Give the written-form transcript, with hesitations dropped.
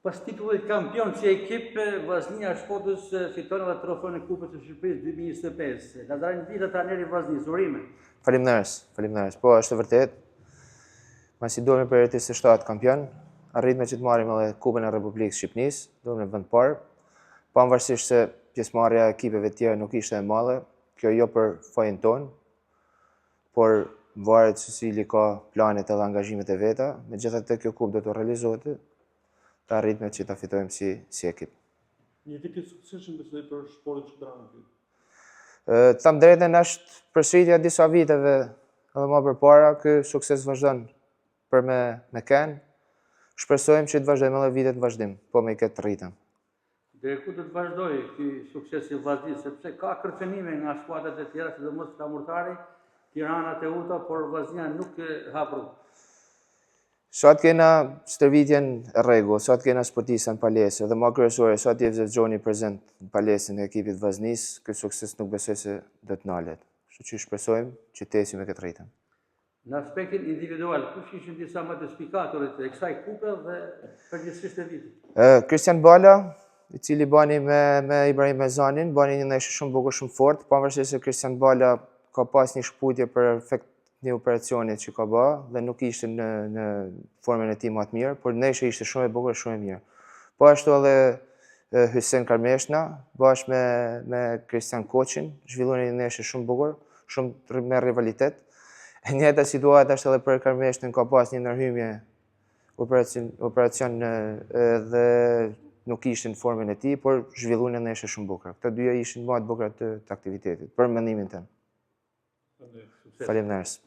Pas titullit kampion si ekip, Vllaznia Shkodrës fiton edhe trofeun e Kupës së Shqipërisë 2025. Lazarin Vita, trajneri i Vllaznisë, urime. Faleminderit. Po, është vërtet. Masi duhemi për hetin e 7 kampion, arritme që të marrim edhe Kupën e Republikës Shqipënisë, duhemi në vend parë. Pavarësisht se pjesëmarrja e ekipeve tjera nuk ishte e madhe, kjo jo për fajin ton, por varet se cili ka planet edhe angazhimet e veta. Megjithatë kjo kupë do të realizohet të arritme që ta fitojmë si ekip. Një vit i suksesshëm besoj për sportin shkodran. Tham drejtën, është përsëritja e disa viteve edhe më përpara, ky sukses vazhdon për me kenë. Shpresojmë që të vazhdojmë edhe vitet në vazhdim, po me këtë ritëm. Deri ku do të vazhdojë ky sukses i Vllaznisë, sepse ka kërcënime nga skuadrat e tjera, sidomos flamurtari, Tirana, Teuta, por Vllaznia nuk hap rrugë. Sot kena stërvitjen e rregull, sot kena sportista në palesër dhe më kryesore, sot je Gjoni prezent në palesën e ekipit Vllaznisë, ky sukses nuk besoj se do të nalet. Kështu që shpresojmë që të ecim me këtë ritëm. Në aspektin individual, kush ishin disa më të spikatorët e kësaj kupe dhe përgjithsisht e vitit? Kristian Bala, i cili bani me Ibrahim Mezanin, bani një ndeshje shumë bukur, shumë fort, pavarësisht se Kristian Bala ka pas një shkputje për efekt një operacionit që ka bë dhe nuk ishte në formën e tij më të mirë, por ndeshja ishte shumë e bukur e shumë e mirë. Po ashtu edhe Hysen Karmeshna, bashkë me Kristian Koçin, zhvilluan një ndeshje shumë bukur, shumë me rivalitet. E njëjta situatë është edhe për Karmeshnën, ka pas një ndërhyjje operacion dhe nuk ishte në formën e tij, por zhvilluan një ndeshje shumë bukur. Këto dyja ishin më të bukura të aktivitetit, për mendimin tim. Faleminderit.